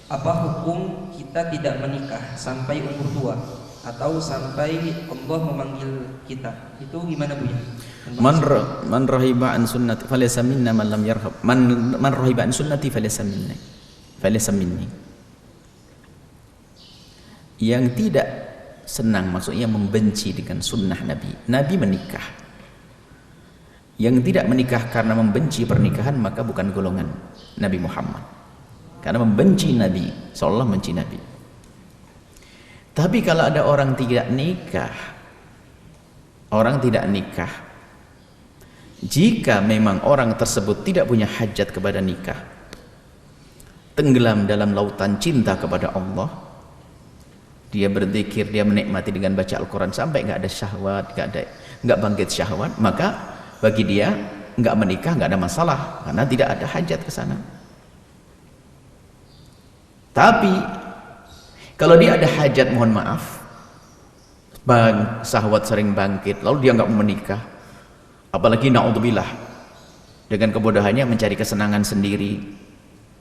Apa hukum kita tidak menikah sampai umur tua atau sampai Allah memanggil kita? Itu gimana Bu ya? Man rahiba an sunnati falaysa minna man lam yarhab. Man rahiba an sunnati falaysa minni. Falaysa minni. Yang tidak senang, maksudnya membenci dengan sunnah Nabi. Nabi menikah. Yang tidak menikah karena membenci pernikahan, maka bukan golongan Nabi Muhammad. Karena membenci Nabi, seolah membenci Nabi. Tapi kalau ada orang tidak nikah, jika memang orang tersebut tidak punya hajat kepada nikah, tenggelam dalam lautan cinta kepada Allah, dia berzikir, dia menikmati dengan baca Al-Quran sampai nggak ada syahwat, nggak bangkit syahwat, maka bagi dia nggak menikah nggak ada masalah karena tidak ada hajat ke sana. Tapi kalau dia ada hajat, mohon maaf, syahwat sering bangkit, lalu dia nggak mau menikah, apalagi na'udzubillah dengan kebodohannya mencari kesenangan sendiri,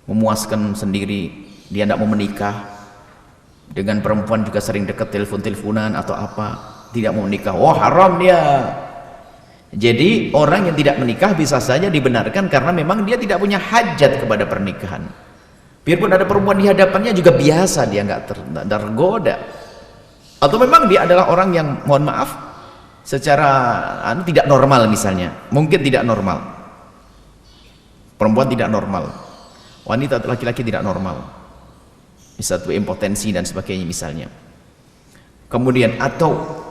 memuaskan sendiri, dia tidak mau menikah, dengan perempuan juga sering dekat telepon-teleponan atau apa, tidak mau menikah, wah haram dia. Jadi orang yang tidak menikah bisa saja dibenarkan karena memang dia tidak punya hajat kepada pernikahan. Biarpun ada perempuan di hadapannya juga biasa, dia nggak tergoda. Atau memang dia adalah orang yang, mohon maaf, secara tidak normal misalnya, mungkin tidak normal. Perempuan tidak normal, wanita atau laki-laki tidak normal, bisa tuh impotensi dan sebagainya misalnya. Kemudian atau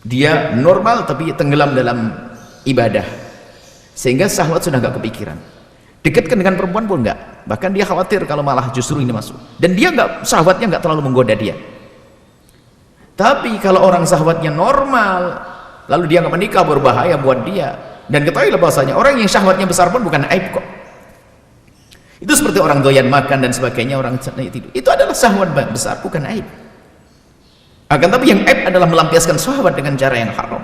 dia normal tapi tenggelam dalam ibadah sehingga syahwat sudah nggak kepikiran. Dekatkan dengan perempuan pun enggak, bahkan dia khawatir kalau malah justru ini masuk, dan dia enggak, syahwatnya enggak terlalu menggoda dia. Tapi kalau orang syahwatnya normal lalu dia enggak menikah, berbahaya buat dia. Dan ketahuilah bahasanya orang yang syahwatnya besar pun bukan aib kok. Itu seperti orang doyan makan dan sebagainya, orang tidur, itu adalah syahwat besar, bukan aib. Akan tapi yang aib adalah melampiaskan syahwat dengan cara yang haram.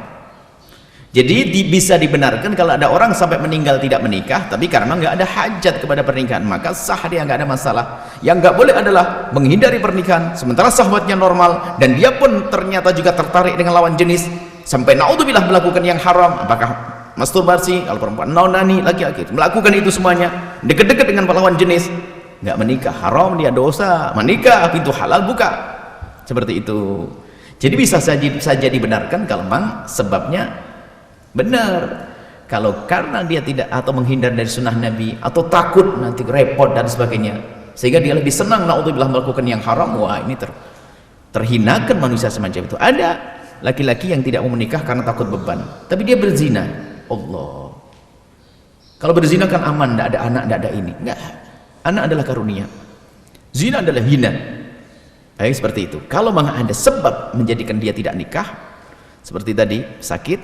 Jadi bisa dibenarkan kalau ada orang sampai meninggal tidak menikah, tapi karena nggak ada hajat kepada pernikahan, maka sah dia, nggak ada masalah. Yang nggak boleh adalah menghindari pernikahan, sementara syahwatnya normal, dan dia pun ternyata juga tertarik dengan lawan jenis, sampai naudzubillah melakukan yang haram, apakah masturbasi, kalau perempuan nonani, laki-laki melakukan itu semuanya, dekat-dekat dengan lawan jenis, nggak menikah, haram dia, dosa. Menikah, pintu halal buka. Seperti itu. Jadi bisa saja dibenarkan kalau memang sebabnya benar. Kalau karena dia tidak atau menghindar dari sunnah Nabi atau takut nanti repot dan sebagainya, sehingga dia lebih senang naudzubillah melakukan yang haram, wah ini terhinakan manusia semacam itu. Ada laki-laki yang tidak mau menikah karena takut beban, tapi dia berzina. Allah, kalau berzina kan aman, tidak ada anak, tidak ada ini. Enggak, anak adalah karunia, zina adalah hina. Baik, seperti itu. Kalau memang ada sebab menjadikan dia tidak nikah, seperti tadi sakit,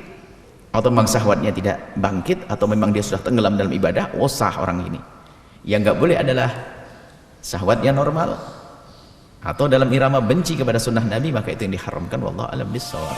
atau memang syahwatnya tidak bangkit, atau memang dia sudah tenggelam dalam ibadah, oh sah orang ini. Yang nggak boleh adalah syahwatnya normal atau dalam irama benci kepada sunnah Nabi, maka itu yang diharamkan. Wallahu a'lam bishawab.